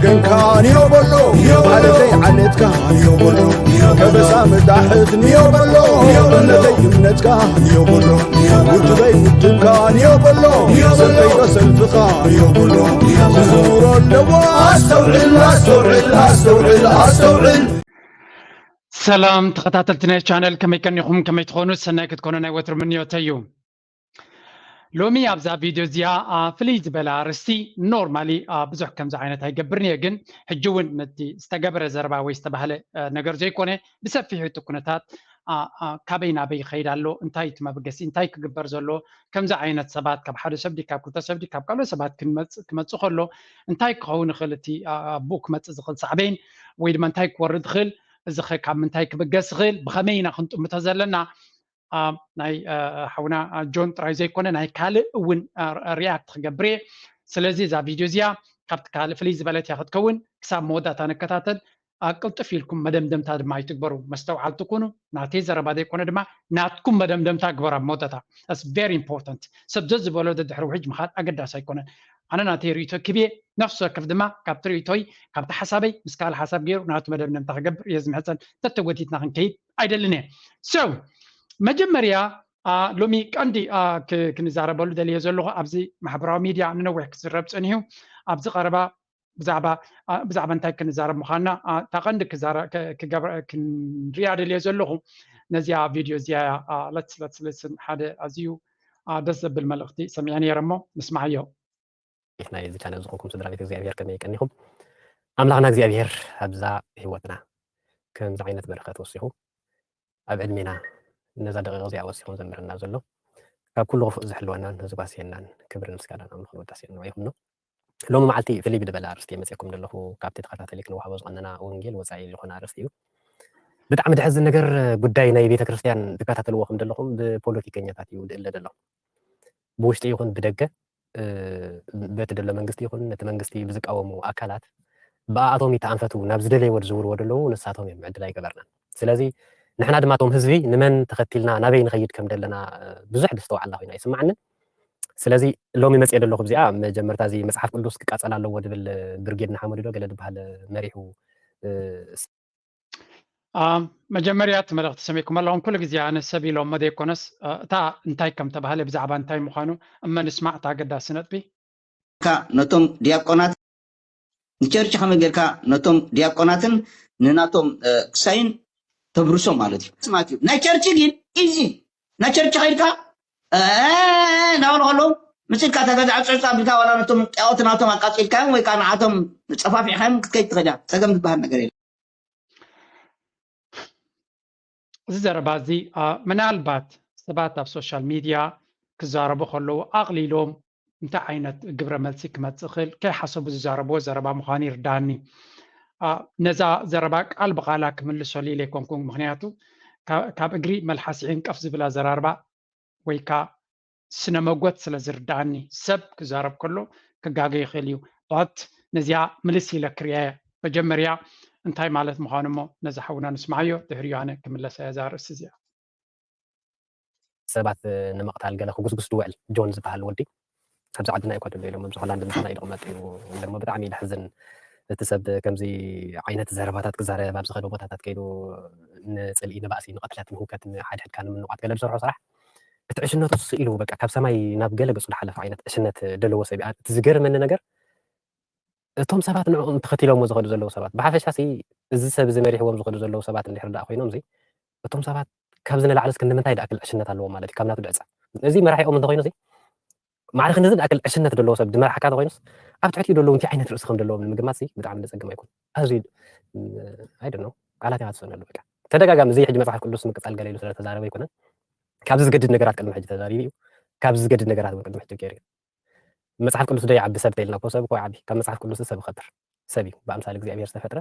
وقن كان يوبلو على عنت كان يوبلو كبسام تحت يوبلو الذي يمنت كان يوبلو وجبي ودن كان يوبلو سلفي سلف كان يوبلو زور اللوا استوعل سلام تخطاتلتنا channel كما يكون كما تكونوا سنة كتكونوا نايوتر من يوتيو لومي أبزا فيديو زيا فليز بلا رستي نورمالي بزح كم زعينة هاي قبرني أجن حجون نتي استجبر زربا ويستبهل نجر زي كونه بسفيه تكونتات كابينا بي خير له انتاي ما بقسي انتاي كجبر زلو كم زعينة سبات كاب حد سبدي كاب كنت سبدي كاب كله سبات كم تخلو انتاي كهون خلتي بوك ما تزخل صعبين ويد ما انتاي كورد خل زخ كاب من انتاي كبقس خل بخمينا كنت متزلنا ناي حونا جون تراي زي كونه ناي كالي ون رياكت خجبري سلازي زا فيديو زيا كابت كالي فليز بلات ياخد كون كساب مودا تانا كتاتد قلت فيلكم مدمدم تاد ما يتكبروا مستوعب تكونوا ناتي زربا دي كونه دما ناتكم مدمدم تكبر مودا that's very important سبجز بولو دد حروج مخات اقدا سايكونه انا ناتي ريتو كبي نفسه كف دما كابت ريتوي كابت حسابي مسكال حساب غير نات مدمدم تكبر يزم حسن تتوتيتنا خنكيد ايدلني so مجمريا لومي عندي كنزاربلو دليل زلو ابزي محبراو ميديا ننوح كسرب صنيو ابزي قربا بزعبا انتاي كنزارب مخانا تاقند كزارا كنريا دليل زلو نزيا فيديو زيا let's listen حدا ازيو دز بالملختي سمعني رمو نسمعيو إحنا إذا كان زخوكم سدرا بيت እግዚአብሔር ከመይ ቀኒኹም ኣምላኽና እግዚአብሔር ኣብዛ ህይወትና ከም ዝዓይነት በረኸት ወሲኹ ኣብ ዕድሜና ነዛ ደቂቕ እዚኣ ወሲኹ ዘምረና ዘሎ ካብ ኩሉ ክፉእ ዝሕልወናን ዝጓስየናን ክብርን ምስጋናን ኣምልኾን ወዳስየን ይኹኖ ሎሚ መዓልቲ ፍልይ ብድበለ ኣርስቲ መፅኩም ዘለኹ ካብቲ ተኸታተሊ ክንወሃቦ ዝቐነና ወንጌል ወፃኢ ዝኾነ ኣርስቲ እዩ ብጣዕሚ ድሕዝን ነገር ጉዳይ ናይ ቤተ ክርስቲያን ትከታተልዎኹም ዘለኹም ብፖለቲከኛታት እዩ ድእለ ዘሎ ብውሽጢ ይኹን ብደገ በቲ ደሎ መንግስቲ ይኹን ነቲ መንግስቲ ብዝቃወሙ ኣካላት ብኣቶም ይተኣንፈቱ ናብ ዝደለይዎ ዝውርዎ ዘለዉ ንሳቶም እዮም ዕድል ኣይገበርናን ስለዚ ንሕና ድማ ቶም ህዝቢ ንመን ተኸቲልና ናበይ ንኸይድ ከም ዘለና ብዙሕ ደስተዋዓላ ኮይና ይስማዓንን ስለዚ ሎሚ መፅአ ዘለኹ ብዚኣ መጀመርታ እዚ መፅሓፍ ቅዱስ ክቃፀል ኣለዎ ድብል ብርጌድና ሓመዱ ዶ ገለ ድበሃል መሪሑ مجمريا تملغت سميكم اللهم كل جزء عن السبيل وما دي كونس تا انتاي كم تبهل بزعبان انتاي مخانو اما نسمع تا قد سنت بي كا نتوم دياقونات نشرش خمي غيركا نتوم دياقوناتن نناتوم كساين تبرسو مالتي سمعتي نشرش جين ايزي نشرش غيركا ناون هلو مثل كاتا عصعصا بتا ولا نتوم اوتناتوم اقاصيل كان وي كان عاتم صفافي خام كيت تغدا سغم بهر ነገር زربازي منالبات سبات في السوشيال ميديا كزاربو خلو اغليلوم انت عينت قبر ملسك ما تخل كي حسب زربو زربا مخاني رداني نزا زرباك قلب قالاك من السولي ليكون كون مخنياتو كاب اجري ملحسين قفز بلا زراربا ويكا سنموغوت سلازرداني سب كزارب كله كغاغي خليو طات نزيا ملسي لكريا بجمريا انتاي مالت مخانمو نزحونا نسمعيو تهريو انا كملس ازار السزيا ሰባት ንመቕታል ገለ ክጉስጉስ ድውዕል ጆን ዝበሃል ወዲ ኣብዚ ዓድና ይኮነ ኢሎም ኣብዚ ሆላንድ ምሳና ይደቕመጥ እዩ ደሞ ብጣዕሚ ይሕዝን እቲ ሰብ ከምዚ ዓይነት ዘረባታት ክዛረብ ኣብ ዝኸደ ቦታታት ከይዱ ንፅልኢ ንባእሲ ንቐትላት ንህውከት ንሓድሕድካ ንምንቋት ገለ ዝሰርሖ ስራሕ እቲ ዕሽነቱ ስኢሉ በቃ ካብ ሰማይ ናብ ገለ ገፁ ዝሓለፈ ዓይነት ዕሽነት ደለዎ ሰብ እዩ እቲ ዝገርመኒ ነገር እቶም ሰባት ንዕኦም ተኸቲሎምዎ ዝኸዱ ዘለዉ ሰባት ብሓፈሻ እዚ ሰብ እዚ መሪሕዎም ዝኸዱ ዘለዉ ሰባት እንድሕር ዳኣ ኮይኖም እቶም ሰባት ካብ ዝነላዕለስ ክንምንታይ ዳኣክል ዕሽነት ኣለዎ ማለት እዩ ካብ ናቱ ድዕፀ እዚ መራሒኦም እንተኮይኑ ማዕርኽ ነዚ ዳኣክል ዕሽነት ዘለዎ ሰብ ድመራሕካ እንተኮይኑስ ኣብ ትሕቲኡ ደለዉ እንታይ ዓይነት ርእሲ ከም ዘለዎም ንምግማት ብጣዕሚ ዘፀግም ኣይኮን ኣዝዩ ኣይደኖ ቃላት ኢኻ ትሰነሉ በቃ ተደጋጋሚ እዚ ሕጂ መፅሓፍ ቅዱስ ምቅፃል ገለ ኢሉ ስለተዛረበ ኣይኮነን ካብዚ ዝገድድ ነገራት ቅድሚ ሕጂ ተዛሪቡ እዩ ካብዚ ዝገድድ ነገራት ቅድሚ ሕጂ ገይሩ እዩ መጽሐፍ ቅዱስ ዶ يعبي ሰብ ተይልና ኮሰብ ኮ يعبي ካብ መጽሐፍ ቅዱስ ሰብ ይኸጥር ሰብ እዩ ብኣምሳለ እግዚአብሔር ዝተፈጥረ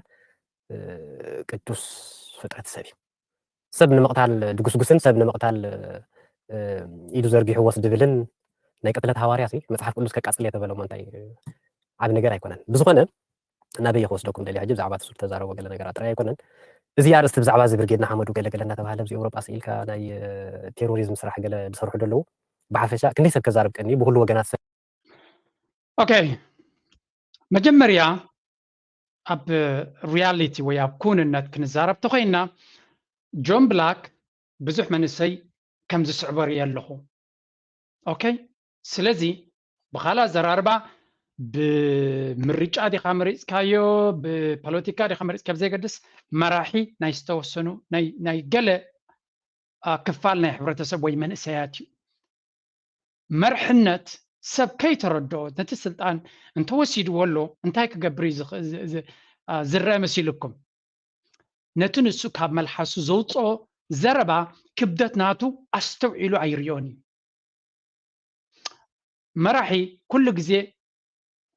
ቅዱስ ፍጥረት ሰብ እዩ ሰብ ንምቕታል ድጉስጉስን ሰብ ንምቕታል ኢዱ ዘርጊሑ ወስድ ብልን ናይ ቅትለት ሃዋርያ መጽሐፍ ቅዱስ ከቃፅል የተበለው እንታይ ዓብ ነገር ኣይኮነን ብዝኾነ ናበይ ክወስደኩም ደልያ ሕጂ ብዛዕባ እሱ ተዛረቦ ገለ ነገራት ጥራይ ኣይኮነን እዚ ኣርእስቲ ብዛዕባ እዚ ብርጌድና ሓመዱ ገለ ገለ እናተባህለ ኣብዚ ኤውሮጳ ስኢልካ ናይ ቴሮሪዝም ስራሕ ገለ ዝሰርሑ ደለዉ ብሓፈሻ ክንደይ ሰብ ከዛርብ ቀኒ ብኩሉ ወገናት اوكي مجمريا أب رياليتي ويا كون النت كنزارب تخينا جون بلاك بزح من السي كم زي صعبر يلخو أوكي سلزي بخلا زراربا بمريجا دي خامريز كايو ببوليتيكا دي خامريز كبزي قدس مراحي نايستوسنو ناي قلة كفالنا حبرتسب وي من سياتي مرحنة سب كي تردو نتي السلطان انت وسيد ولو انتاي كقبري زرع مسيلكم نتن السكاب ملحس زوطو زربا كبدت ناتو استوعيلو عيريوني مراحي كل جزي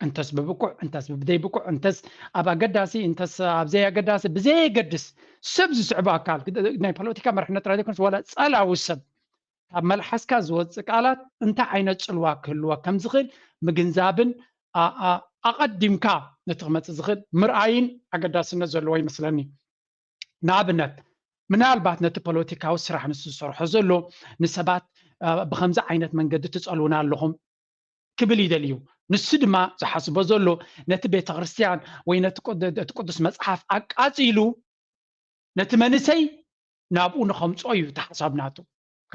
انتس ببكع انتس ببدي بكع انتس ابا قداسي انتس ابزي قداسي بزي قدس سبز صعبا قال ناي بوليتيكا مرحنا تراديكم ولا صلا وسب ኣብ መልሓስካ ዝወፅእ ቃላት እንታይ ዓይነት ፅልዋ ክህልዋ ከም ዝኽእል ምግንዛብን ኣቐዲምካ ነቲ ክመፅእ ዝኽእል ምርኣይን ኣገዳስነት ዘለዎ ይመስለኒ ንኣብነት ምናልባት ነቲ ፖለቲካዊ ስራሕ ንሱ ዝሰርሖ ዘሎ ንሰባት ብከምዚ ዓይነት መንገዲ ትፀልውና ኣለኹም ክብል ይደልዩ ንሱ ድማ ዝሓስቦ ዘሎ ነቲ ቤተክርስትያን ወይ ነቲ ቅዱስ መፅሓፍ ኣቃፂሉ ነቲ መንሰይ ናብኡ ንኸምፅኦ እዩ ተሓሳብናቱ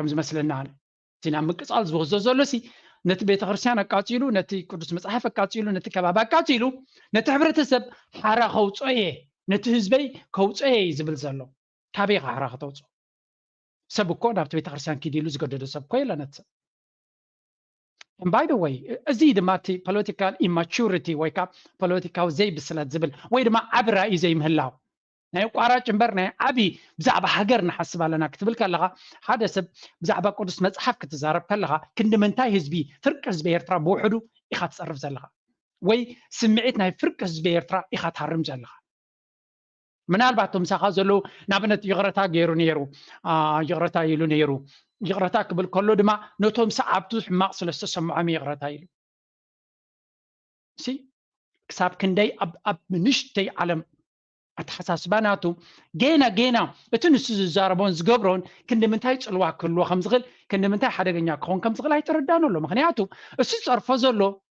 كم زمثلنا أنا تنا مقصال زوزو سي نت بيت خرسيان أقاتيلو نت قدس مصحف أقاتيلو نت كباب أقاتيلو نت حبرتسب حرا خوصيه نت حزبي خوصيه زبل زلو كابي حرا خوصو سب كو نابت بيت خرسيان كيديلو زغدد سب كويلا نت. And by the way أزيد ماتي political immaturity ويكا political زي بسلات زبل ويدما عبرا إزي مهلاو ناي قارا جنبرنا عبي بزعبة حجرنا حسب لنا كتب لك لها هذا سب بزعبة قدس مصحف كتزارب كلها كند منتاي حزبي فرق حزبي إرترا بوحدو إخات تصرف زلها وي سمعتنا فرق حزبي إرترا إخات حرم زلها من أربعتهم سخازلو نابنت يغرتا غيرو نيرو يغرتا يلو نيرو يغرتا قبل كله دما نوتهم صعبتو حماق سلسة سمعهم يغرتا يلو سي كساب كندي أب منشتي علم أتحساسباناتو جينا بتنس زاربون زقبرون كند منتاي صلوا كله خمس غل كند منتاي حدغنيا كون كم زغل هيتردانو له مخنياتو اسي صرفو زلو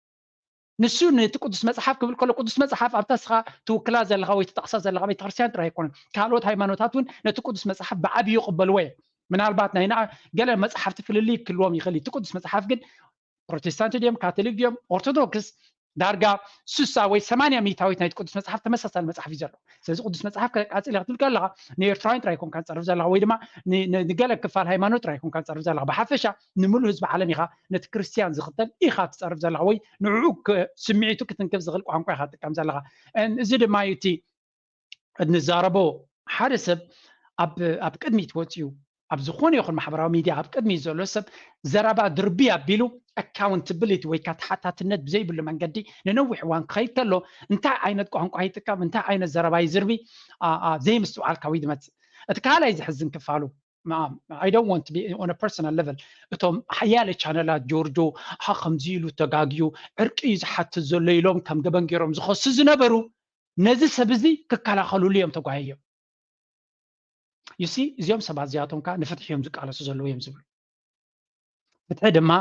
نسو نتقدس مصحف قبل كل قدس مصحف ابتسخا توكلا زلغا وي تطقسا زلغا بي تخرسيان ترى يكون كالوت هيمانوتاتون نتقدس مصحف بعبي يقبل وي من الباتنا هنا قال مصحف تفللي كلهم يخلي تقدس مصحف قد بروتستانت ديم كاثوليك ديم أرثوذكس دارجا سوسا وي 800 ميتاويت نايت قدس مصحف تمسسال مصحف يزرو سلازي قدس مصحف قاصل يختل قالها نير تراين تراي كون كان صرف زلها وي دما نقال كفال هيمانوت تراي كون كان صرف زلها بحفشه نملو حزب عالميها نت كريستيان زختل ايخا تصرف زلها وي نعوك سمعيتو كتنكف زغل قانقا ايخا تقام زلها ان زيد مايتي نزاربو حارسب اب قدميت وتيو اب زخون يخون محبراو ميديا اب قدمي زلو سب زرابا دربيا بيلو accountability ወይ ካትሓታትነት ብዘይ ብሉ መንገዲ ንነዊሕ እዋን ክኸይድ ከሎ እንታይ ዓይነት ቋንቋ ይጥቀም እንታይ ዓይነት ዘረባ ይዝርቢ ዘይምስትውዓል ካዊ ዝመፅእ እቲ ካልኣይ ዝሕዝን ክፋሉ I don't want to be on a personal level እቶም ሓያለ ቻነላት ጆርጆ ከምዚ ኢሉ ተጋግዩ ዕርቂ ዝሓትት ዘሎ ኢሎም ከም ገበን ገይሮም ዝኸሱ ዝነበሩ ነዚ ሰብ እዚ ክከላኸሉሉ እዮም ተጓሂዮም you see እዚኦም ሰባት እዚኣቶም ከዓ ንፍትሒ እዮም ዝቃለሱ ዘለዉ እዮም ዝብሉ ፍትሒ ድማ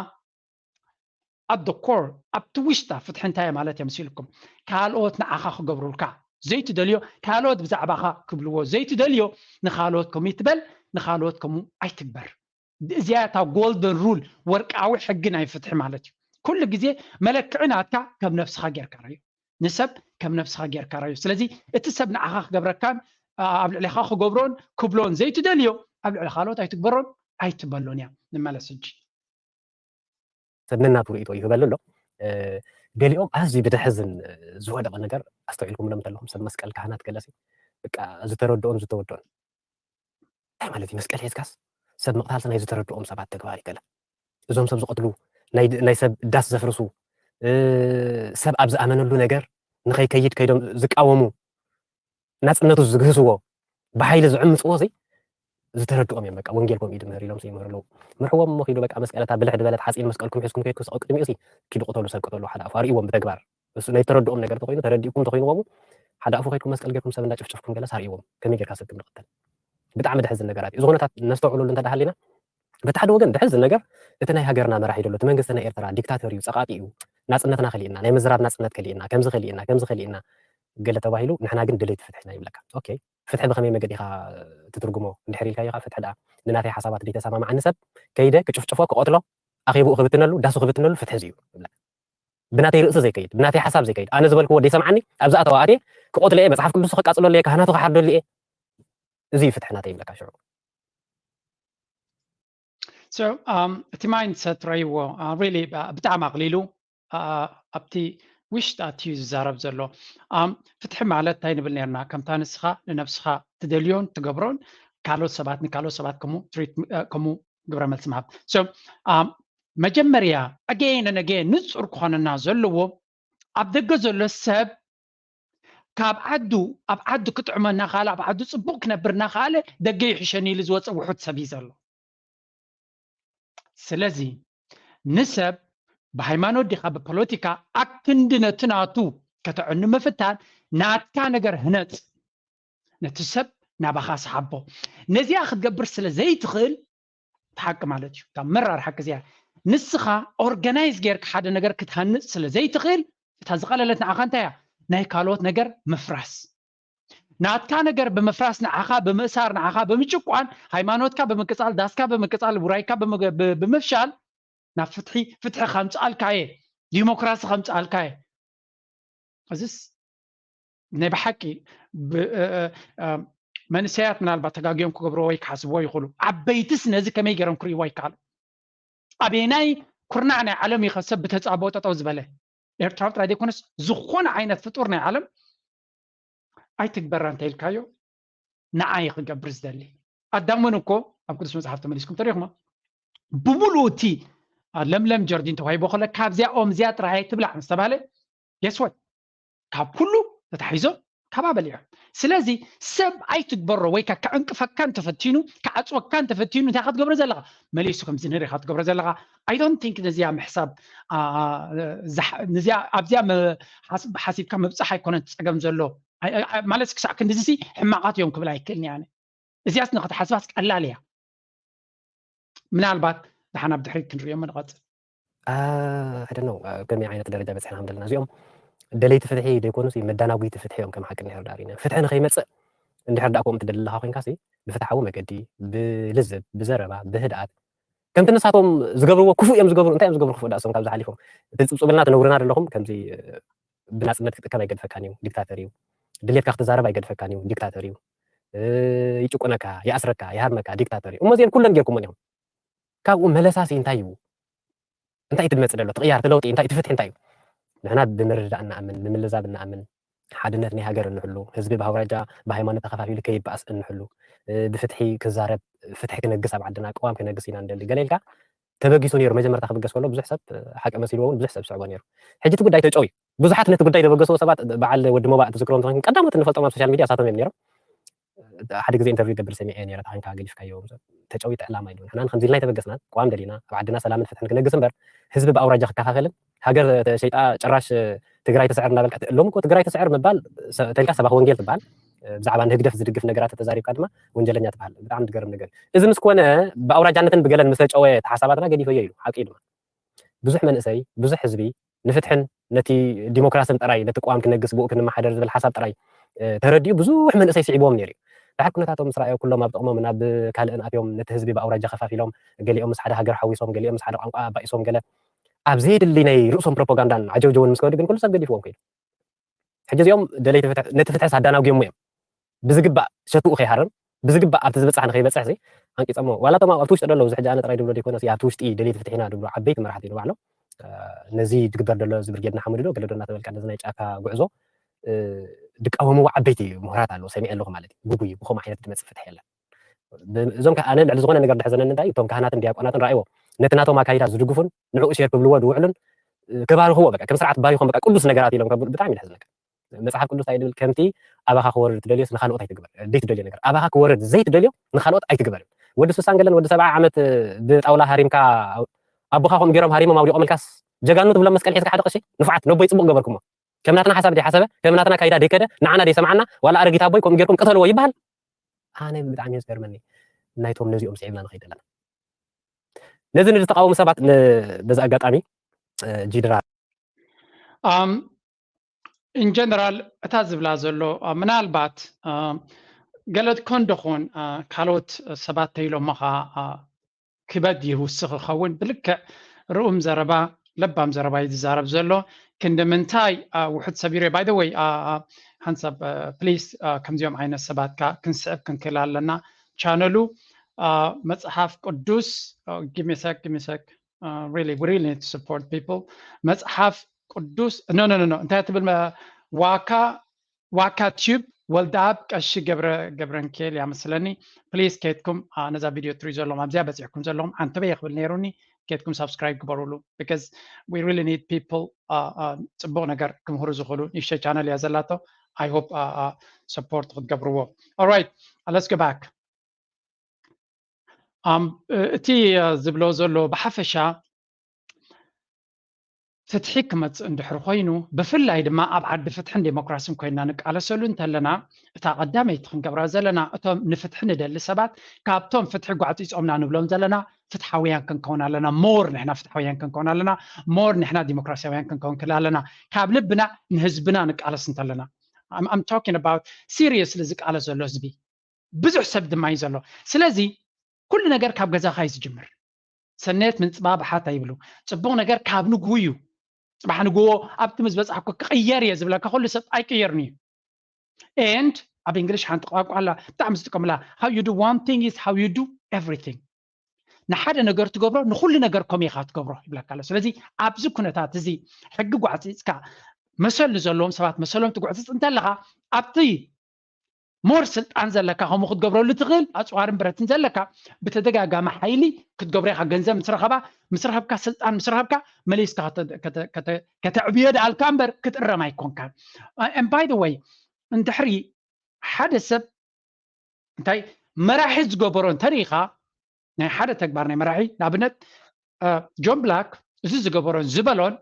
at the core up to wishta فتحنتاي مالتي مسيلكم كالوت نعخا خغبرولكا زيت دليو كالوت بزعباخا كبلو زيت دليو نخالوتكم يتبل نخالوتكم اي تكبر زياتا جولدن رول ورقاوي حقنا يفتح مالتي كل غزي ملكعناتا كم نفسها غير كرايو نسب كم نفسها غير كرايو سلازي اتسب نعخا خغبركان ابل عليخا خغبرون كبلون زيت دليو ابل على خالوت اي تكبرون اي تبلون يا نمالسج سبننا تريدو يبللو ገሊኦም ኣዝዩ ብድሕዝን ዝወደቐ ነገር ኣስተውዒልኩም ሎም ዘለኹም ሰብ መስቀል ካህናት ገለሲ በቃ ዝተረድኦም ዝተወድኦን እንታይ ማለት እዩ መስቀል ሒዝካስ ሰብ ምቕታል ናይ ዝተረድኦም ሰባት ተግባር ይገለ እዞም ሰብ ዝቐትሉ ናይ ሰብ ዳስ ዘፍርሱ ሰብ ኣብ ዝኣመነሉ ነገር ንኸይከይድ ከይዶም ዝቃወሙ ናፅነቱ ዝግህስዎ ብሓይሊ ዝዕምፅዎ ዘይ ዝተረድኦም እዮም በቃ ወንጌልኩም ኢድ ምህር ኢሎም ይምህሩ ኣለዉ ምርሕዎም እሞ ኪዱ በቃ መስቀለታ ብልሕ ድበለት ሓፂን መስቀልኩም ሒዝኩም ከይድኩ ሰቕ ቅድሚኡ ሲ ኪዱ ቅተሉ ሰብ ቅተሉ ሓደ ኣፉ ኣርእይዎም ብተግባር እሱ ናይ ተረድኦም ነገር ተኮይኑ ተረዲእኩም ተኮይንዎሙ ሓደ ኣፉ ከይድኩም መስቀል ጌርኩም ሰብ እንዳጭፍጨፍኩም ገለስ ኣርእይዎም ከመይ ጌርካ ሰብ ክንቅተል ብጣዕሚ ድሕዝን ነገራት እዩ ዝኾነታት ነስተውዕሉሉ እንተዳሃሊና በቲ ሓደ ወገን ድሕዝን ነገር እቲ ናይ ሃገርና መራሒ ደሎ እቲ መንግስቲ ናይ ኤርትራ ዲክታተር እዩ ፀቃጢ እዩ ናፅነትና ከሊእና ናይ ምዝራብ ናፅነት ከሊእና ከምዚ ከሊእና قال تباهيلو نحنا قن دليت فتحنا يملك اوكي فتح بخمي مقديها تترجمه ندحري الكايخا فتح دا لناتي حسابات دي تسامع مع النسب كيده كتشوف قتله اخيبو خبتنا له داسو خبتنا له فتح زيو بناتي رأس زي كيد بناتي حساب زي كيد انا زبلك ودي سمعني ابزا تواتي كقتل ايه مصحف كل سخ قاصلو لي كهناتو حردو لي ايه زي فتحنا تيملك شعور So እቲ ማይንድሰት ረይዎ really ብጣዕሚ ኣቕሊሉ ኣብቲ ውሽጢ ኣትዩ ዝዛረብ ዘሎ ፍትሒ ማለት እንታይ ንብል ነርና ከምታ ንስኻ ንነብስኻ ትደልዮን ትገብሮን ካልኦት ሰባት ንካልኦት ሰባት ከምኡ ግብረ መልሲ ምሃብ so መጀመርያ ኣገን ንፁር ክኾነና ዘለዎ ኣብ ደገ ዘሎ ሰብ ካብ ዓዱ ኣብ ዓዱ ክጥዕመና ካለ ኣብ ዓዱ ፅቡቅ ክነብርና ካለ ደገ ይሕሸኒ ኢሉ ዝወፅእ ውሑድ ሰብ እዩ ዘሎ ስለዚ ንሰብ ብሃይማኖት ዲኻ ብፖለቲካ ኣክንዲ ነቲ ናቱ ከተዕኒ ምፍታን ናትካ ነገር ህነፅ ነቲ ሰብ ናባኻ ሰሓቦ ነዚኣ ክትገብር ስለ ዘይትኽእል ሓቂ ማለት እዩ ካብ መራር ሓቂ እዚኣ ንስኻ ኦርጋናይዝ ጌርካ ሓደ ነገር ክትሃንፅ ስለ ዘይትኽእል እታ ዝቐለለት ንዓኻ እንታይ እያ ናይ ካልኦት ነገር ምፍራስ ናትካ ነገር ብምፍራስ ንዓኻ ብምእሳር ንዓኻ ብምጭቋን ሃይማኖትካ ብምቅፃል ዳስካ ብምቅፃል ውራይካ ብምፍሻል ናብ ፍትሒ ከምፅኣልካየ ዲሞክራሲ ከምፅኣልካየ እዚስ ናይ ብሓቂ መንእሰያት ምናልባት ተጋጊዮም ክገብርዎ ወይ ክሓስብዎ ይኽእሉ ዓበይትስ ነዚ ከመይ ገይሮም ክርእይዎ ይከኣሉ ኣበየናይ ኩርናዕ ናይ ዓለም እዩ ሰብ ብተፃበኦ ጠጠው ዝበለ ኤርትራዊ ጥራይ ዘይኮነስ ዝኾነ ዓይነት ፍጡር ናይ ዓለም ኣይትግበራ እንተኢልካዮ ንዓይ ክገብር ዝደሊ ኣዳሙን እኮ ኣብ ቅዱስ መፅሓፍ ተመሊስኩም ተሪኢኹሞ ብምሉእ እቲ ለምለም ጀርዲን ተዋሂቦ ከሎ ካብዚኣ ኦም እዚኣ ጥራይ ትብላዕ ምስተባሃለ የስወት ካብ ኩሉ ተታሒዞ ካብ በሊዑ ስለዚ ሰብ ኣይትግበሮ ወይ ከዕንቅፈካ እንተፈቲኑ ከዓፅወካ እንተፈቲኑ እንታይ ክትገብሮ ዘለኻ መሊሱ ከምዚ ንሪኢኻ ክትገብሮ ዘለኻ ኣይ ዶንት ቲንክ ነዚኣ ምሕሳብ ነዚኣ ኣብዚኣ ሓሲብካ ምብፃሕ ኣይኮነን ፀገም ዘሎ ማለት ክሳዕ ክንዲዚ ሕማቃት እዮም ክብል ኣይክእልኒ ኣነ እዚኣስ ንኽትሓስባስ ቀላል እያ ምናልባት ንሓና ብድሕሪት ክንሪኦም ንቐፅል ኣደነው ከመይ ዓይነት ደረጃ በፅሕና ከም ዘለና እዚኦም ደለይቲ ፍትሒ ደይኮኑስ መዳናጉይቲ ፍትሒ እዮም ከም ሓቂ ንሕር ዳሪና ፍትሒ ንኸይመፅእ እንድሕር ዳኣ ከምኡ ትደሊ ኣለኻ ኮንካሲ ብፍትሓዊ መገዲ ብልዝብ ብዘረባ ብህድኣት ከምቲ ንሳቶም ዝገብርዎ ክፉእ እዮም ዝገብሩ እንታይ እዮም ዝገብሩ ክፉእ ዳእሶም ካብ ዝሓሊፎም እቲ ፅብፅብልና ትነግሩና ዘለኹም ከምዚ ብናፅነት ክትጥቀም ኣይገድፈካን እዩ ዲክታተር እዩ ድሌትካ ክትዛረብ ኣይገድፈካን እዩ ዲክታተር እዩ ይጭቁነካ ይኣስረካ ይሃርመካ ዲክታተር እዩ እሞዚአን ኩለን ጌርኩሞን ኢኹም ካብኡ መለሳሲ እንታይ እዩ እንታይ እዩ ትመፅእ ዘሎ ትቕያር ትለውጢ እንታይ እዩ ትፍትሒ እንታይ እዩ ንሕና ብምርዳእ እናኣምን ብምልዛብ እናኣምን ሓድነት ናይ ሃገር እንሕሉ ህዝቢ ብሃውራጃ ብሃይማኖት ተኸፋፊሉ ከይበኣስ እንሕሉ ብፍትሒ ክዛረብ ፍትሒ ክነግስ ኣብ ዓድና ቀዋም ክነግስ ኢና ንደሊ ገለ ኢልካ ተበጊሱ ነይሩ መጀመርታ ክብገስ ከሎ ብዙሕ ሰብ ሓቂ መሲልዎ እውን ብዙሕ ሰብ ዝስዕቦ ነይሩ ሕጂ እቲ ጉዳይ ተጨው እዩ ብዙሓት ነቲ ጉዳይ ተበገስዎ ሰባት በዓል ወዲ ሞባእ ትዝክሮም ትኾን ቀዳሞት እንፈልጦም ኣብ ሶሻል ሚድያ ሳቶም እዮም ነይሮም ሓደ ግዜ ኢንተርቪው ገብር ሰሚዐ ነይረ ታንካ ገዲፍካዮ ተጨዊት ዕላማ ኢሉ ንሕና ከምዚ ኢልና ይተበገስና ቀዋም ደሊና ኣብ ዓድና ሰላምን ፍትሕን ክነግስ እምበር ህዝቢ ብኣውራጃ ክከፋፈልን ሃገር ሸይጣ ጭራሽ ትግራይ ተስዕር እናበልካ ሎም እኮ ትግራይ ተስዕር ምባል ተልካ ሰባኽ ወንጌል ትበሃል ብዛዕባ ንህግደፍ ዝድግፍ ነገራት ተዛሪብካ ድማ ወንጀለኛ ትበሃል ብጣዕሚ ትገርም ነገር እዚ ምስ ኮነ ብኣውራጃነትን ብገለን ምስ ተጨወየ ሓሳባትና ገዲፈዮ ኢሉ ሓቂ ድማ ብዙሕ መንእሰይ ብዙሕ ህዝቢ ንፍትሕን ነቲ ዲሞክራስን ጥራይ ነቲ ቀዋም ክነግስ ብኡ ክንመሓደር ዝብል ሓሳብ ጥራይ ተረዲኡ ብዙሕ መንእሰይ ስዒቦም ነይሩ ድሓር ኩነታቶም ምስ ረኣዮ ኩሎም ኣብ ጥቕሞም ናብ ካልእን ኣትዮም ነቲ ህዝቢ ብኣውራጃ ከፋፊሎም ገሊኦም ምስ ሓደ ሃገር ሓዊሶም ገሊኦም ምስ ሓደ ቋንቋ ባኢሶም ገለ ኣብ ዘይድሊ ናይ ርእሶም ፕሮፓጋንዳን ዓጀብጀውን ምስ ከወዲ ግን ኩሉ ሰብ ገዲፍዎም ከይዱ ሕጂ እዚኦም ደለይቲ ፍትሒ ነቲ ፍትሒ ሳዳናጉዮም እዮም ብዝግባእ ሸትኡ ከይሃርም ብዝግባእ ኣብቲ ዝበፅሕ ንከይበፅሕ ዚ ኣንቂፆሞ ዋላቶም ኣብቲ ውሽጢ ደለው እዚ ሕጂ ኣነ ጥራይ ድብሎ ደይኮነስ ኣብቲ ውሽጢ ደለይቲ ፍትሒ ኢና ድብሎ ዓበይቲ መራሕቲ ኢሉ ባዕሎም ነዚ ድግበር ደሎ እዚ ብርጌድና ሓመዱ ዶ ገለ ዶ እናተበልካ ነዚ ናይ ጫካ ጉዕዞ ድቃወምዎ ዓበይቲ ምሁራት ኣለዎ ሰሚዐ ኣለኹ ማለት እዩ ጉጉይ ብኸምኡ ዓይነት ድመፅእ ፍትሒ የለን እዞም ኣነ ልዕሊ ዝኾነ ነገር ድሕዘነኒ እንታይ እዩ እቶም ካህናትን ዲያቆናትን ረኣይዎ ነቲ ናቶም ኣካይዳ ዝድግፉን ንዕኡ ሼር ክብልዎ ድውዕሉን ከባርኽዎ በቃ ከም ስርዓት ባሪኾም በቃ ቅዱስ ነገራት ኢሎም ብጣዕሚ ይሕዝነካ መፅሓፍ ቅዱስ እንታይ ድብል ከምቲ ኣባኻ ክወርድ ትደልዮስ ንኻልኦት ኣይትግበር ዘይትደልዮ ነገር ኣባኻ ክወርድ ዘይትደልዮ ንኻልኦት ኣይትግበር ወዲ 60 ገለን ወዲ 70 ዓመት ብጣውላ ሃሪምካ ኣቦኻ ከምኡ ገይሮም ሃሪሞም ኣውዲቖም ኢልካስ ጀጋኑ ትብሎም መስቀል ሒዝካ ሓደ ቅሺ ንፉዓት ነቦይ ፅቡቕ ገበርኩሞ ከም ናትና ሓሳብ ደይሓሰበ ከም ናትና ካይዳ ደይከደ ንዓና ደይሰማዓና ዋላ ኣረጊት ኣቦይ ከምኡ ጌርኩም ቅተልዎ ይበሃል ኣነ ብጣዕሚ እየ ዝገርመኒ ናይቶም ነዚኦም ስዒብና ንኸይድ ኣለና ነዚ ንዝተቃወሙ ሰባት በዚ ኣጋጣሚ ጂድራ in general እታ ዝብላ ዘሎ ምናልባት ገለት ኮንደኾን ካልኦት ሰባት ተይሎምኻ ክበድ ይውስኽ ይኸውን ብልክዕ ርኡም ዘረባ ለባም ዘረባ እዩ ዝዛረብ ዘሎ ክንዲ ምንታይ ውሕድ ሰቢሩ ባይ ዘ ወይ ሃንሳብ ፕሊስ ከምዚኦም ዓይነት ሰባትካ ክንስዕብ ክንክእል ኣለና ቻነሉ መጽሐፍ ቅዱስ ጊሜሰክ really we really need to support people መጽሐፍ ቅዱስ no እንታይ ትብል ዋካ ቲዩብ ወልዳብ ቀሺ ገብረንኬል ያመስለኒ ፕሊዝ ከትኩም ነዛ ቪድዮ ትሪ ዘለዎም ኣብዚያ በፂሕኩም ዘለዎም አንተበይ ይኽብል ነይሩኒ ከትኩም ሰብስክራይብ ግበሩሉ because we really need people ጽቡቕ ነገር ክምህሩ ዝኽእሉ ንእሽተይ ቻነል እያ ዘላቶ I hope support ክትገብርዎ alright let's go back እቲ ዝብሎ ዘሎ ብሓፈሻ ፍትሒ ክመፅእ እንድሕር ኮይኑ ብፍላይ ድማ ኣብ ዓዲ ፍትሕን ዴሞክራሲን ኮይና ንቃለሰሉ እንተለና እታ ቀዳመይቲ ክንገብራ ዘለና እቶም ንፍትሒ ንደሊ ሰባት ካብቶም ፍትሒ ጓዕፂፆምና ንብሎም ዘለና ፍትሓውያን ክንከውን ኣለና ሞር ንሕና ፍትሓውያን ክንከውን ኣለና ሞር ንሕና ዲሞክራሲያውያን ክንከውን ክእል ኣለና ካብ ልብና ንህዝብና ንቃለስ እንተለና I'm talking about seriously ዝቃለስ ዘሎ ህዝቢ ብዙሕ ሰብ ድማ እዩ ዘሎ ስለዚ ኩሉ ነገር ካብ ገዛኻ እዩ ዝጅምር ሰነት ምንፅባብሓት ኣይብሉ ፅቡቕ ነገር ካብ ንግሁ እዩ صباح نقول أبتم بزحكو كغير يا زبلا كخل سب أي كيرني and أب إنجليش حنتقاق على تعمزتكم لا how you do one thing is how you do everything نحد نجار تجبره نخل نجار كم يخاط تجبره يبلا كلا سلزي أبزك كنا تعتزي حقق عزيز كا مثل زلهم سبات مثلهم تقول عزيز أنت لها أبتي مرسلت أنزل لك هم خد جبره اللي تغل أسوار برات نزل لك بتدقق جامع حيلي كت جبره حق جنزة مسرحة كسلطان مسرحة مليس كتعبيد على الكامبر كتقرر ما يكون كان and by the way انت حري حدث انتي مراحل جبرون تاريخها يعني حدث أكبرنا مراحل نابنت جون بلاك زوز جبرون زبالون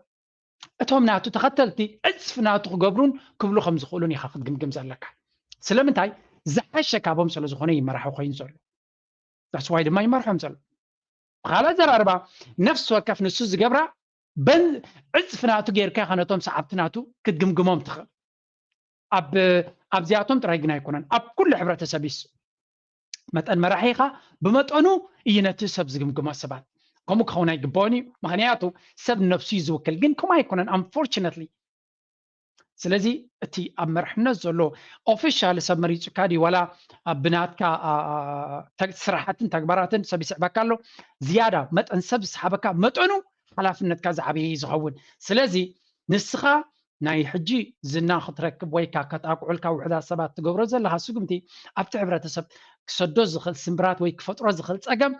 أتهم ناتو تقتلتي أسف ناتو جبرون كبلو خمس خلوني خافت جم زلك سلامتاي زحشة كابهم سلو زخوني مرحو خين زلو that's why ما يمرحهم زلو خلاص زر أربعة نفس وكف نسوز جبرة بن عزفناتو غير كخانتهم صعبتناتو كتجمجمهم تخ أب زياتهم تراجعنا يكونن أب كل حبرة سبيس متأن مراحيخا بمتأنو ينتسب زجمجمة سبات كم كخونا يجبوني مهنياتو سب نفسي زوكل جن كم يكونن unfortunately سلازي تي أمرحنا زلو official سبمريج كادي ولا بناتك صراحة تكبراتن سبي سحبكالو زيادة متأن سب سحبك متأنو حلافنت كذا عبيه زغون سلازي نسخة ناي حجي زنا خطركب ويكا كتاقعلك وحدا سبات تقبر زلها سقمتي أبتعبرة سب كسدو زخل سمبرات ويك فترة زخل تأقم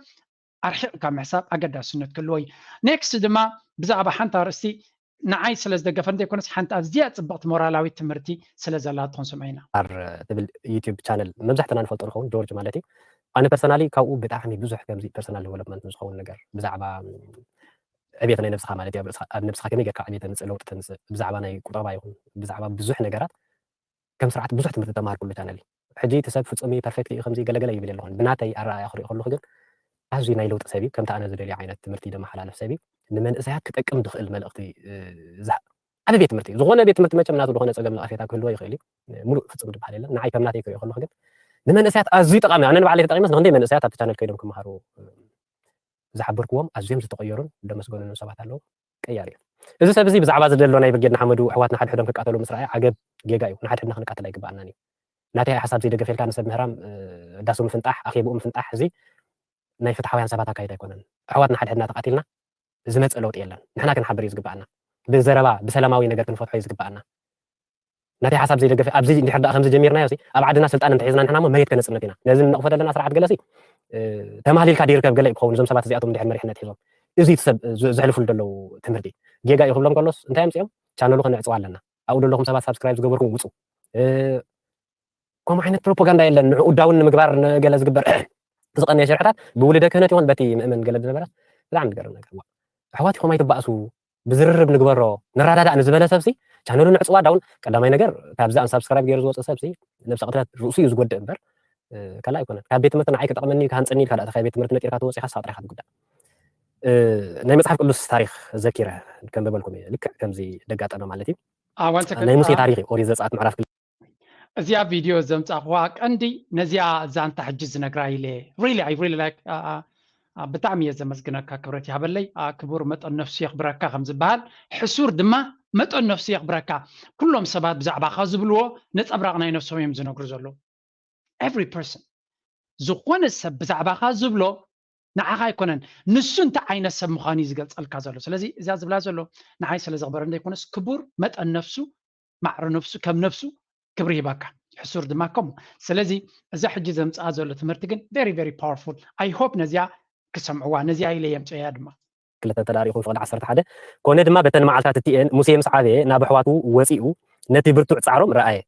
أرحق كام حساب أقدر سنة كلوي next دما بزعب حانتا رستي نعاي سلز دقة فندي كونس حانت أزديات صبغت مورالوي تمرتي سلز الله تنسمعينا تبل يوتيوب channel مبزحتنا نفلت أرخون جورج مالتي أنا personally كاو بتاعني بزح كمزي personal development نسخون نجار بزعبا أبيتنا نفسها مالتي نفسها كمية كأبيتنا نسألو تنس بزعبا أنا كتابة يكون بزعبا بزح نجارات كم سرعة بزح تمرت تمار كل channel حجي تسب فتسمي perfectly خمزي قلا يبي لهون بناتي أرى آخر يخلو خدر أزوي نايلو تسابي كم تأنا زريلي عينة تمرتي دم حلال نفسابي نمن إساعد كتأكم دخل ملقتي زح أنا بيت مرتي زغونا بيت مرتي ما كم ناتو لغونا سأجمع أخيرا كله يخيلي ملو فتسمي دم حلال نعي كم ناتي كيخلو خدر نمن إساعد أزوي تقامي أنا بعلي تقامي مثلا هندي من إساعد تتشانل كيدهم كم هارو زحبركم أزويهم تتغيرون لما سقولنا إنه سبعة له كياري إذا سبزي بزعباز اللي لنا يبقى نحمدو حواتنا حد حدهم كقتلوا مصراعي عقب جيجايو نحد حدنا خنقتل لا يقبع ناني ناتي حساب زي دقة في الكان سب مهرام داسو مفنتاح أخي بو مفنتاح زي ناي فتحويان سبعة كايدا يكونن حواتنا حد حدنا تقاتلنا زمت ألوت يلا نحنا كنحبر يزقبعنا بزربا بسلاماوي نجار كنفتح يزقبعنا ناتي حساب زي دقة في أبزي اللي حدا خمسة جميرنا يوسي أبعدنا سلطان نتعيزنا نحنا ما مريت كنس نتينا لازم نقفل لنا سرعة جلسي تمهلي الكادير كاب قلق خون زم سبعة زياتهم دي حمر إحنا تحيزهم إزي تسب زعلوا دلو تمردي جيجا يخلو لهم قالوس أنت يوم سيوم channel خلنا نعصوا لنا أو لهم سبعة سبسكرايب جبركم وصو كم عينة بروباغندا إلا وداون مقبار جلس جبر تسقني شرحات بولدك هنا تيون بتي من قلب زبالة لا عم نقرن نقرأ حواتي خو ما يتبقسوا بزرب نقبره نرى أنا زبالة سبسي channel نعصوا داون كلام ما ينقر تابزان سبسكرايب جيرزوت سبسي نفس قطرات رؤسي يزود إمبر كلا يكون كابيت مثلا عيك تقمني كهنسني كلا تخيبيت مرت نتيرة توصي حس صاطري حد قدام نايم صحف كله تاريخ ذاكرة كم ببالكم لك كم زي دقات أنا مالتي one second. ናይ ሙሴ ታሪክ ኦሪት ዘጸአት ምዕራፍ እዚኣ ቪድዮ ዘምጻኽዋ ቀንዲ ነዚኣ ዛንታ ሕጂ ዝነግራ ኢለ really I really like ብጣዕሚ እየ ዘመስግነካ ክብረት ይሃበለይ ክቡር መጠን ነፍሲ የኽብረካ ከም ዝበሃል ሕሱር ድማ መጠን ነፍሲ የኽብረካ ኩሎም ሰባት ብዛዕባኻ ዝብልዎ ነፀብራቕ ናይ ነፍሶም እዮም ዝነግሩ ዘለዉ every person ዝኾነ ሰብ ብዛዕባኻ ዝብሎ ንዓኻ ኣይኮነን ንሱ እንታይ ዓይነት ሰብ ምዃኑ እዩ ዝገልፀልካ ዘሎ ስለዚ እዚኣ ዝብላ ዘሎ ንዓይ ስለ ዘኽበረ እንተይኮነስ ክቡር መጠን ነፍሱ ማዕረ ነፍሱ ከም ነፍሱ ክብሪ ይባካ ሕሱር ድማ ከምኡ ስለዚ እዛ ሕጂ ዘምፅኣ ዘሎ ትምህርቲ ግን very very powerful I hope ነዚኣ ክሰምዕዋ ነዚኣ ኢለ የምፅያ ድማ ክልተ ተዳሪኹም ፍቕዲ 11 ኮነ ድማ በተን መዓልታት እቲአን ሙሴ ምስ ዓበየ ናብ ኣሕዋቱ ወፂኡ ነቲ ብርቱዕ ፃዕሮም ረኣየ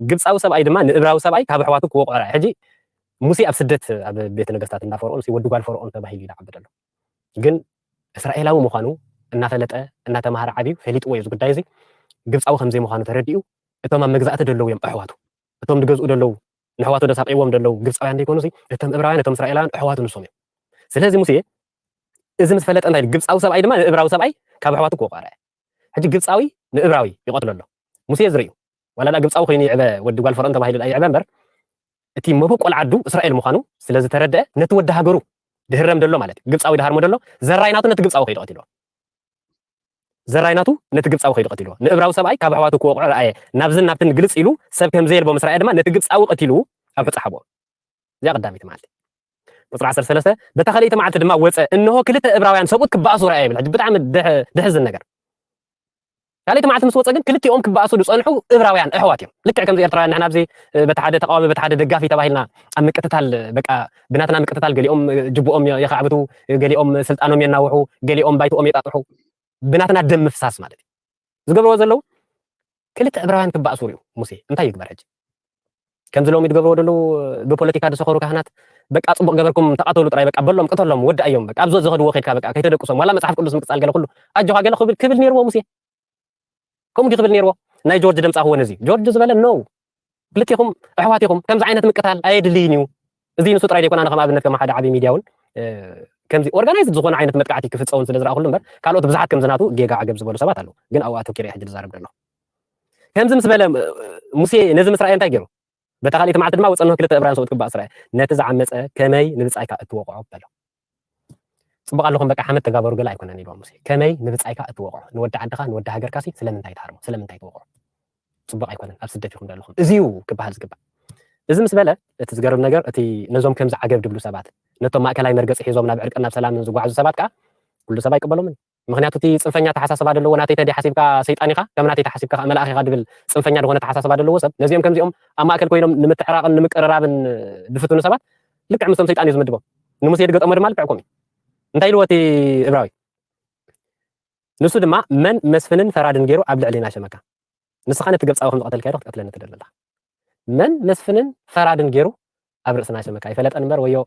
ግብፃዊ ሰብኣይ ድማ ንዕብራዊ ሰብኣይ ካብ ኣሕዋቱ ክወቕዖ ረኣየ ሕጂ ሙሴ ኣብ ስደት ኣብ ቤተ ነገስታት እንዳ ፈርዖን ወዲ ጓል ፈርዖን ተባሂሉ ይዓበድ ኣሎ ግን እስራኤላዊ ምዃኑ እናፈለጠ እናተምሃረ ዓብዩ ፈሊጥዎ እዩ ጉዳይ እዚ ግብፃዊ ከምዘይ ምዃኑ ተረዲኡ እቶም ኣብ መግዛእቲ ደለዉ እዮም ኣሕዋቱ እቶም ድገዝኡ ደለዉ ንኣሕዋቱ ደሳቂዎም ደለዉ ግብፃውያን ዘይኮኑ እቶም ዕብራውያን እቶም እስራኤላውያን ኣሕዋቱ ንሶም እዮም ስለዚ ሙሴ እዚ ምስ ፈለጠ እንታይ ግብፃዊ ሰብኣይ ድማ ንዕብራዊ ሰብኣይ ካብ ኣሕዋቱ ክወቕዖ ረኣየ ሕጂ ግብፃዊ ንዕብራዊ ይቐትሎ ኣሎ ሙሴ ዝርእዩ ዋላ ግብፃዊ ኮይኑ ይዕበ ወዲ ጓል ፈርዖን ተባሂሉ ይዕበ እምበር እቲ መበቆል ዓዱ እስራኤል ምዃኑ ስለዚ ተረድአ ነቲ ወዲ ሃገሩ ድህረም ደሎ ማለት እዩ ግብፃዊ ድሃርሞ ደሎ ዘራይናቱ ነቲ ግብፃዊ ከይዱ ቀቲልዎ ዘራይናቱ ነቲ ግብፃዊ ከይዱ ቀቲልዎ ንዕብራዊ ሰብኣይ ካብ ኣሕዋቱ ክወቕዖ ረኣየ ናብዝን ናብትን ግልፅ ኢሉ ሰብ ከምዘየልቦም እስራኤል ድማ ነቲ ግብፃዊ ቀቲሉ ኣብ ሕፃሓቦ እዚኣ ቀዳሚት መዓልቲ ቁፅሪ 13 በታ ካልእቲ መዓልቲ ድማ ወፀ እንሆ ክልተ ዕብራውያን ሰብኡት ክበኣሱ ረኣየ ይብል ብጣዕሚ ድሕዝን ነገር ካልእቲ መዓልቲ ምስ ወፀ ግን ክልቲኦም ክበኣሱ ዝፀንሑ ዕብራውያን ኣሕዋት እዮም ልክዕ ከምዚ ኤርትራውያን ንሕና ኣብዚ በቲ ሓደ ተቃዋሚ በቲ ሓደ ደጋፊ ተባሂልና ኣብ ምቅትታል በቃ ብናትና ምቅትታል ገሊኦም ጅብኦም የኻዕብቱ ገሊኦም ስልጣኖም የናውሑ ገሊኦም ባይትኦም የጣጥሑ ብናትና ደም ምፍሳስ ማለት እዩ ዝገብርዎ ዘለው ክልተ ዕብራውያን ክበኣሱ ርዩ ሙሴ እንታይ ይግበር ሕጂ ከምዚ ሎሚ ዝገብርዎ ደለው ብፖለቲካ ዝሰኸሩ ካህናት በቃ ፅቡቅ ገበርኩም ተቃተሉ ጥራይ በቃ በሎም ቅተሎም ወዲ እዮም በቃ ኣብዞ ዝኸድዎ ከይድካ በቃ ከይተደቅሶም ዋላ መፅሓፍ ቅዱስ ምቅፃል ገለ ኩሉ ኣጆኻ ገለ ክብል ነይርዎ ሙሴ ከምኡ ክብል ነይርዎ ናይ ጆርጅ ደምፃ ክወ ነዚ ጆርጅ ዝበለ ኖ ክልቲኹም ኣሕዋት ኢኹም ከምዚ ዓይነት ምቅታል ኣየድልይን እዩ እዚ ንሱ ጥራይ ዘይኮነ ኣነ ከም ኣብነት ከም ሓደ ዓብይ ሚድያ እውን ከምዚ ኦርጋናይዝድ ዝኾነ ዓይነት መጥቃዕቲ ክፍፀውን ስለ ዝረአ ኩሉ እምበር ካልኦት ብዙሓት ከምዝናቱ ጌጋ ዓገብ ዝበሉ ሰባት ኣለዉ ግን ኣብኡ ኣተኪረ ሕጂ ዝዛረብ ደሎ ከምዚ ምስ በለ ሙሴ ነዚ ምስ ረኣየ እንታይ ገይሩ በታ ካልእቲ መዓልቲ ድማ ወፀ እንሆ ክልተ ዕብራውያን ሰብኡት ክበኣሱ ረኣየ ነቲ ዝዓመፀ ከመይ ንብፃይካ እትወቕዖ በሎ ፅቡቅ ኣለኹም በቃ ሓመድ ተጋበሩ ገለ ኣይኮነን ኢልዎም ሙሴ ከመይ ንብፃይካ እትወቕዖ ንወዲ ዓድኻ ንወዲ ሃገርካሲ ስለምንታይ ትሃርሞ ስለምንታይ ትወቕዖ ፅቡቅ ኣይኮነን ኣብ ስደት ኢኹም ዘለኹም እዚዩ ክበሃል ዝግባእ እዚ ምስ በለ እቲ ዝገርም ነገር እቲ ነዞም ከምዚ ዓገብ ድብሉ ሰባት ነቶም ማእከላይ መርገፂ ሒዞም ናብ ዕርቅን ናብ ሰላምን ዝጓዓዙ ሰባት ከዓ ኩሉ ሰብ ኣይቅበሎምን ምክንያቱ እቲ ፅንፈኛ ተሓሳስባ ደለዎ ናተይ ተዲ ሓሲብካ ሰይጣን ኢኻ ከም ናተይ ተሓሲብካ መልኣኽ ኢኻ ድብል ፅንፈኛ ዝኾነ ተሓሳስባ ደለዎ ሰብ ነዚኦም ከምዚኦም ኣብ ማእከል ኮይኖም ንምትሕራቕን ንምቅርራብን ዝፍትኑ ሰባት ልክዕ ምስቶም ሰይጣን እዩ ዝምድቦም ንሙሴ ድገጠሞ ድማ ልክዕ ከምኡ እንታይ ኢልዎ እቲ ዕብራዊ ንሱ ድማ መን መስፍንን ፈራድን ገይሩ ኣብ ልዕሊና ሸመካ ንስኻ ነቲ ግብፃዊ ከም ዝቐተልካ ኢዶ ክትቀትለኒ ትደሊ ኣለኻ መን መስፍንን ፈራድን ገይሩ ኣብ ርእስና ሸመካ ይፈለጠን እምበር ወዮ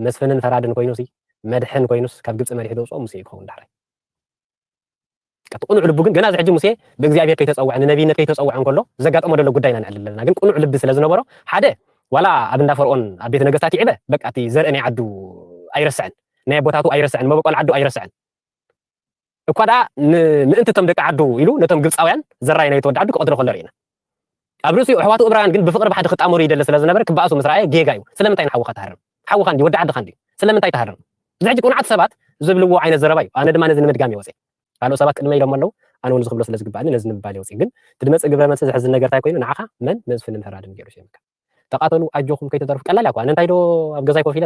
መስፍንን ፈራድን ኮይኑሲ መድሕን ኮይኑስ ካብ ግብፂ መሪሕ ደውፅኦ ሙሴ ይክኸውን ዳሕራይ ቅኑዕ ልቡ ግን ገና እዚ ሕጂ ሙሴ ብእግዚኣብሔር ከይተፀውዐ ንነቢይነት ከይተፀውዐ እንከሎ ዘጋጠሞ ደሎ ጉዳይና ንዕልል ኣለና ግን ቅኑዕ ልቢ ስለ ዝነበሮ ሓደ ዋላ ኣብ እንዳ ፈርዖን ኣብ ቤተ ነገስታት ይዕበ በቃ እቲ ዘርኢ ናይ ዓዱ ኣይረስዕን ናይ ቦታቱ ኣይረስዕን መበቆል ዓዱ ኣይረስዕን እኳ ደኣ ምእንቲ እቶም ደቂ ዓዱ ኢሉ ነቶም ግብፃውያን ዘራይ ናይ ተወዲ ዓዱ ክቐትሎ ከሎ ርኢና ኣብ ርእሲኡ ኣሕዋቱ ዕብራውያን ግን ብፍቅሪ ብሓደ ክጣመሩ ይደሊ ስለ ዝነበረ ክበኣሱ ምስ ረኣየ ጌጋ እዩ ስለምንታይ ንሓውካ ትሃርም ሓውካ እንዲ ወዲ ዓድኻ እንዲ ስለምንታይ ትሃርም እዚ ሕጂ ቁኑዓት ሰባት ዝብልዎ ዓይነት ዘረባ እዩ ኣነ ድማ ነዚ ንምድጋም ይወፅእ ካልኦት ሰባት ቅድመ ኢሎም ኣለዉ ኣነ እውን ዝክብሎ ስለ ዝግባእኒ ነዚ ንምባል ይወፅእ ግን ትድመፅእ ግብረ መልሲ ዝሕዝን ነገር እንታይ ኮይኑ ንዓኻ መን መስፍንን ፈራድን ገይሩ ሸምካ ተቃተሉ ኣጆኹም ከይተተርፉ ቀላል እያ እኳ እንታይ ዶ ኣብ ገዛይ ኮፍ ኢለ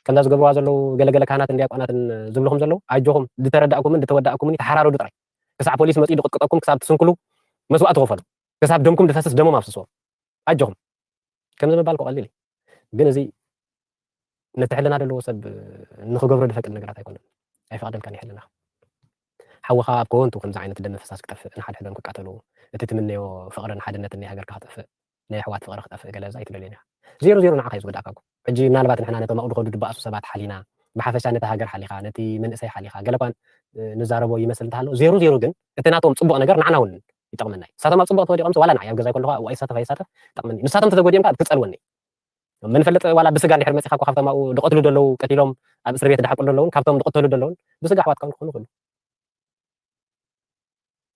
ከምዛ ዝገብርዋ ዘለው ገለገለ ካህናትን ዲያቆናትን ዝብልኹም ዘለው ኣጆኹም ዝተረዳእኩምን ዝተወዳእኩምን ተሓራርዱ ጥራይ ክሳብ ፖሊስ መፂኡ ድቅጥቅጠኩም ክሳብ ትስንክሉ መስዋእቲ ትኸፈሉ ክሳብ ደምኩም ድፈስስ ደሞም ኣብስስዎም ኣጆኹም ከምዚ ምባል ቀሊል ግን እዚ ነቲ ሕልና ዘለዎ ሰብ ንክገብሮ ድፈቅድ ነገራት ኣይኮነን ኣይፈቅደልካን ይሕልና ሓወኻ ኣብ ከወንቱ ከምዚ ዓይነት ደም ፍሳስ ክጠፍእ ንሓድሕዶም ክቃተሉ እቲ ትምነዮ ፍቅርን ሓድነትን ናይ ሃገርካ ክጠፍእ ናይ ኣሕዋት ፍቅሪ ክጠፍእ ገለዛ ኣይትደልየን ዜሮ ዜሮ ንዓኻ እዩ ዝጎዳእካኩ ሕጂ ምናልባት ንሕና ነቶም ኣብኡ ዝኸዱ ድበኣሱ ሰባት ሓሊና ብሓፈሻ ነቲ ሃገር ሓሊኻ ነቲ መንእሰይ ሓሊኻ ገለ እኳን ንዛረቦ ይመስል እንተሃሎ ዜሮ ዜሮ ግን እቲ ናቶም ፅቡቅ ነገር ንዓና እውን ይጠቕመና እዩ ንሳቶም ኣብ ፅቡቅ ተወዲቖም ዋላ ንዓይ ኣብ ገዛይ ከለኹ ኣይሳተፍ ኣይሳተፍ ይጠቕመኒ ንሳቶም ተተጎዲኦም ከዓ ትፀልወኒ መንፈልጥ ዋላ ብስጋ እንድሕር መፂኻ ካብቶም ኣብኡ ድቐትሉ ደለዉ ቀቲሎም ኣብ እስር ቤት ድሓቅሉ ደለውን ካብቶም ድቕተሉ ደለውን ብስጋ ኣሕዋትካ ክኾኑ ይኽእሉ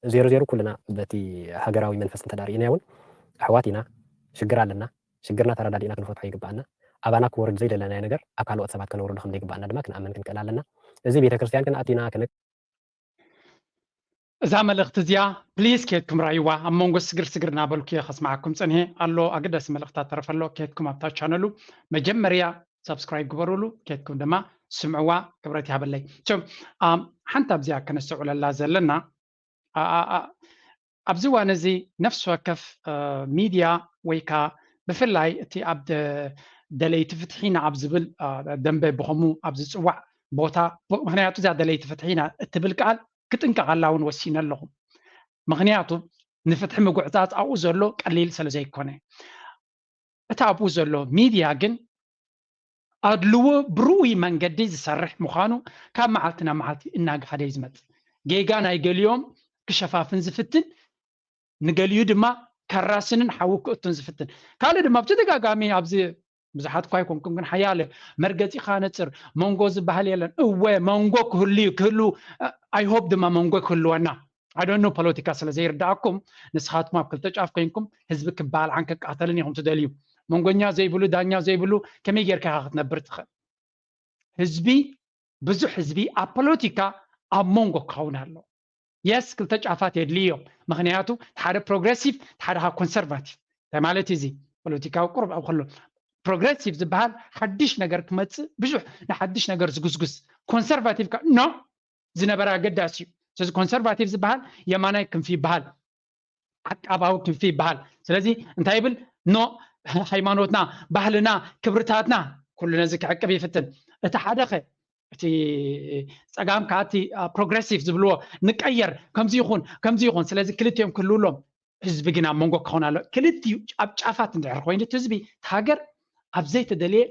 زيرو كلنا بتي هجراوي منفس تدارينا يون أحواتنا شجرالنا شجرنا ترى دارينا كنفوت حي جبنا أبانا كورد زي لنا نجر أكلوا أتصبحت كنور دخل ديك بأنا دمك نأمن كن كلالنا زي بيت كريستيان كن أتينا كنك زعما الاختزيا بليز كيتكم رايوا امونغو سغر نابلكي خص معكم صنه الله اقدس ملختا ترفلو كيتكم ابتا شانلو مجمريا سبسكرايب غبرولو كيتكم دما سمعوا كبرتي هبلي شوف حنت ابزيا كنسعوا للا زلنا ابزوا نزي نفس وكف ميديا ويكا بفلاي تي عبد دلي تفتحينا عبزبل دنب بخمو عبز صواع بوتا مخنياتو زي دلي تفتحينا تبل قال كتنكع لاون وسينا لهم مغنياتو نفتح مقعدات او زلو قليل سلا زي كونه اتابو زلو ميديا جن ادلو بروي منقدي زسرح مخانو كان معلتنا معلتي اناق حدا يزمت جيغانا يقليوم كشفافن زفتن نقليو دما كراسنن حوك اتن زفتن كالي دما بتدقاقامي ابزي بزحات كوايكم كن حياله مرقتي خانصر مونغو زبحال يلن اوه مونغو كهلو اي هوب دما مونغو كهلو انا I don't know politica سلا زي رداكم نسخات ما بكل تجاف كينكم حزب كبال عنك قاتلني هم تدليو مونغونيا زي بلو دانيا زي بلو كمي غير كاخت نبر تخ حزبي بزح حزبي ا بوليتيكا ا مونغو كونالو يس كل تجافات يدليو مغنياتو تحارب بروغريسيف تحارب كونسرفاتيف تمالتي زي بوليتيكا قرب او خلو بروغريسيف زبال حدش نجر كمت بزح نحدش نجر زغزغز كونسرفاتيف نو زنبرا قداسي سز كونسرفاتيف زبال يمانا كن في بحال عقباو كن في بحال سلازي انت يبل نو هيمانوتنا بحلنا كبرتاتنا كلنا زك عقب يفتن اتا حدخه تي صقام كاتي بروغريسيف زبلو نقير كمزي يخون سلازي كلتيهم كلولهم حزب جنا مونغو كونالو كلتي ابጫፋት እንድሕር ኮይኑ ህዝቢ ሃገር ኣብ ዘይተደልየ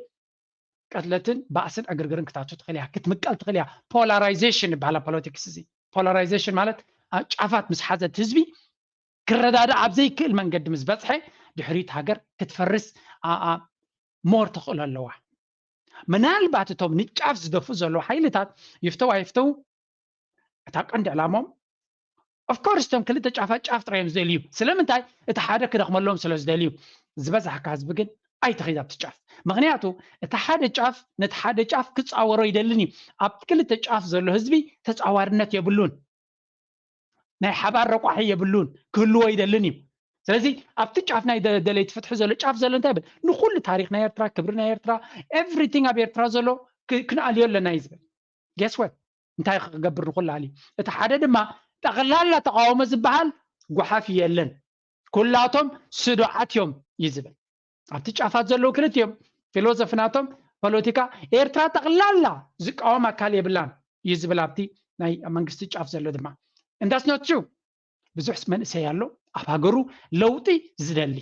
ቀትለትን ባእስን ኣገርገርን ክታቱ ትኽእል እያ ክትምቀል ትኽእል እያ ፖላራይዜሽን ይበሃል ፖለቲክስ እዚ ፖላራይዜሽን ማለት ጫፋት ምስ ሓዘት ህዝቢ ክረዳዳእ ኣብ ዘይክእል መንገዲ ምስ በፅሐ ድሕሪት ሃገር ክትፈርስ ሞር ትኽእል ኣለዋ ምናልባት እቶም ንጫፍ ዝደፉ ዘለዉ ሓይልታት ይፍተው እታ ቀንዲ ዕላሞም of course تم كل تجافات جاف تريم زدليو سلامنتاي اتا حدا كدخملهم سلا زدليو زبزح كازب ግን اي تخيداب تجاف مغنياتو اتا حدا جاف نت حدا جاف كصاورو يدلني اب كل تجاف زلو حزبي تصاوارነት يبلون ناي حبار رقح يبلون كله يدلني ስለዚህ اب تجاف ناي دليت فتح زلو جاف زلو انتاي نخل تاريخنا يرترا كبرنا يرترا everything اب يرترا زلو كنال يلنا يزبل guess what انتاي قبر نخل علي اتا حدا دما تغلالا تقاوم زبحال غحاف يلن كلاتهم سدوعاتهم يزبل ابتጫፋት ዘለው ክልትዮም ፊሎሶፍናቶም ፖለቲካ ኤርትራ ተغላላ ዝቃወም አካል የብላን ይዝብል ኣብቲ ናይ መንግስቲ ጫፍ ዘሎ ድማ and that's not true ብዙሕ መንእሰይ ያሎ ኣብ ሃገሩ ለውጢ ዝደሊ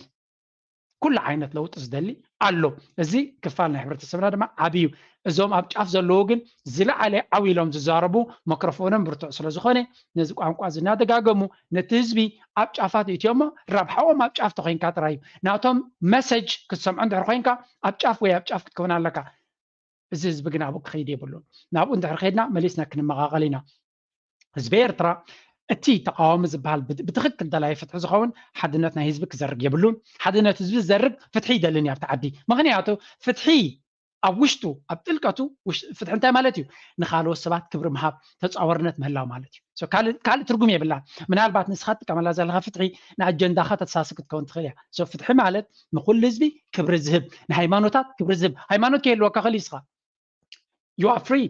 ኩሉ ዓይነት ለውጢ ዝደሊ ኣሎ እዚ ክፋል ናይ ሕብረተሰብና ድማ ዓብዩ እዞም ኣብ ጫፍ ዘለዎ ግን ዝለዓለ ዓዊሎም ዝዛረቡ ማይክሮፎንም ብርቱዕ ስለ ዝኾነ ነዚ ቋንቋ ዝናደጋገሙ ነቲ ህዝቢ ኣብ ጫፋት እትዮም ረብሓኦም ኣብ ጫፍ ተኮይንካ ጥራዩ ናቶም መሰጅ ክትሰምዑ እንድሕር ኮይንካ ኣብ ጫፍ ወይ ኣብ ጫፍ ክትከውን ኣለካ እዚ ህዝቢ ግን ኣብኡ ክኸይድ የብሉን ናብኡ እንድሕር ከይድና መሊስና ክንመቓቐል ኢና ህዝቢ ኤርትራ እቲ ተቃዋሚ ዝበሃል ብትክክል ደላይ ፍትሒ ዝኸውን ሓድነት ናይ ህዝቢ ክዘርግ የብሉን ሓድነት ህዝቢ ዝዘርግ ፍትሒ ይደልን ኣብቲ ዓዲ ምክንያቱ ፍትሒ ኣብ ውሽጡ ኣብ ጥልቀቱ ፍትሒ እንታይ ማለት እዩ ንኻልኦት ሰባት ክብሪ ምሃብ ተፃዋርነት ምህላው ማለት እዩ ካልእ ትርጉም የብላ ምናልባት ንስኻ ትጥቀመላ ዘለካ ፍትሒ ንኣጀንዳኻ ተተሳስብ ክትከውን ትኽእል እያ ፍትሒ ማለት ንኩሉ ህዝቢ ክብሪ ዝህብ ንሃይማኖታት ክብሪ ዝህብ ሃይማኖት ከየልወካ ኸሊ ንስኻ you are free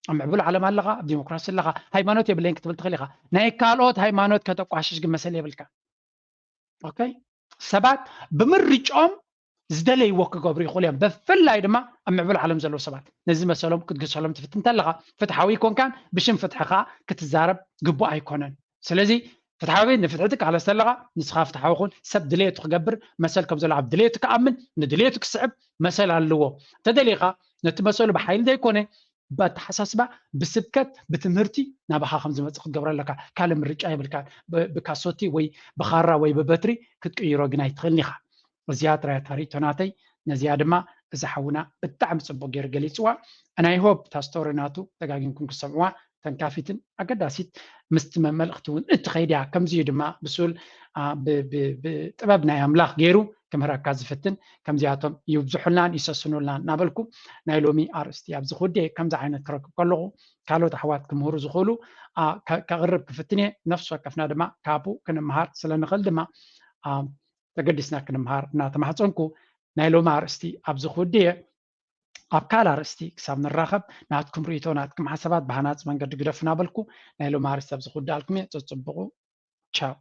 معبول على مالغا ديمقراطية لغا هايمانوت يبلين كتبل تخليغا ناي كالوت هايمانوت كتقواشش ግን መሰለ ይብልካ ኦኬ ሰባት ብምርጫኦም ዝደለይዎ ክገብሩ ይኽእሉ እዮም ብፍላይ ድማ ኣብ ምዕቡል ዓለም ዘለዉ ሰባት ነዚ መሰሎም ክትግሰሎም ትፍትን ተለኻ ፍትሓዊ ኮንካን ብሽም ፍትሕኻ ክትዛረብ ግቡእ ኣይኮነን ስለዚ ፍትሓዊ ንፍትሕቲ ቃለስ ተለኻ ንስኻ ፍትሓዊኹን ሰብ ድሌቱ ክገብር መሰል ከም ዘሎ ኣብ ድሌቱ ክኣምን ንድሌቱ ክስዕብ መሰል ኣለዎ ተደሊኻ ነቲ መሰሉ ብሓይሊ ዘይኮነ بتحسسبا بسبكت بتمرتي نابخا خمس مصخ قبر لك كلام الرجاي بالكان بكاسوتي وي بخارا وي ببتري كتقيرو غناي تخلنيخا وزيات راي تاري تناتي نزياد ما اذا حونا بتعم صبو غير غليصوا انا اي هوب تاستوريناتو تغاغينكم كسموا ተንካፊትን ኣገዳሲት ምስትመ መልእኽቲውን እትኸይድያ ከምዚዩ ድማ ብሱል ብጥበብ ናይ ኣምላኽ ገይሩ ክምህረካ ዝፍትን ከምዚኣቶም ይብዝሑልናን ይሰስኑልናን ናበልኩ ናይ ሎሚ ኣርእስቲ ኣብዚ ክወዴ ከምዚ ዓይነት ክረክብ ከለኹ ካልኦት ኣሕዋት ክምህሩ ዝኽእሉ ከቕርብ ክፍትን እየ ነፍሲ ወከፍና ድማ ካብኡ ክንምሃር ስለንኽእል ድማ ተገዲስና ክንምሃር እናተማሕፀንኩ ናይ ሎሚ ኣርእስቲ ኣብዚ ክወዴ ኣብ ካልእ ኣርእስቲ ክሳብ ንራኸብ ናትኩም ርእቶ ናትኩም ሓሳባት ብሃናፅ መንገዲ ግደፉ ናበልኩ ናይ ሎሚ ኣርእስቲ ኣብዚ ክወዴ ኣልኩም እየ ፅፅብቑ ቻው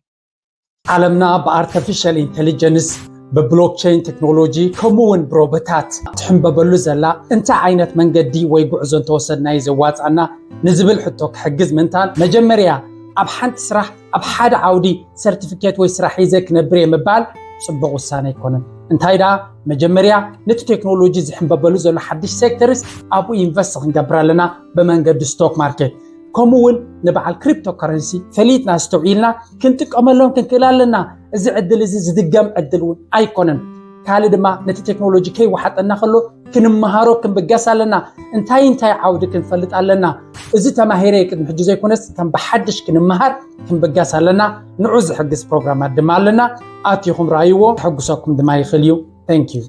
ዓለምና ብኣርቲፊሻል ኢንተሊጀንስ ብብሎክቼን ቴክኖሎጂ ከምኡውን ብሮቦታት ትሕንበበሉ ዘላ እንታይ ዓይነት መንገዲ ወይ ጉዕዞ እንተወሰድና እዩ ዘዋፅአና ንዝብል ሕቶ ክሕግዝ ምንታን መጀመርያ ኣብ ሓንቲ ስራሕ ኣብ ሓደ ዓውዲ ሰርቲፊኬት ወይ ስራሕ ሒዘ ክነብር የምባል ፅቡቕ ውሳነ ኣይኮነን እንታይ ዳ መጀመርያ ነቲ ቴክኖሎጂ ዝሕንበበሉ ዘሎ ሓድሽ ሴክተርስ ኣብኡ ኢንቨስት ክንገብር ኣለና ብመንገዲ ስቶክ ማርኬት ከምኡውን ንበዓል ክሪፕቶ ከረንሲ ፈሊጥና ዝተውዒልና ክንጥቀመሎም ክንክእል ኣለና እዚ ዕድል እዚ ዝድገም ዕድል እውን ኣይኮነን ካልእ ድማ ነቲ ቴክኖሎጂ ከይወሓጠና ከሎ ክንመሃሮ ክንብገስ ኣለና እንታይ ዓውዲ ክንፈልጥ ኣለና እዚ ተማሂረ ቅድሚ ሕጂ ዘይኮነስ ከም ብሓድሽ ክንመሃር ክንብገስ ኣለና ንዑ ዝሕግዝ ፕሮግራማት ድማ ኣለና ኣትይኹም ራእይዎ ሕጉሰኩም ድማ ይኽእል እዩ ቴንክ ዩ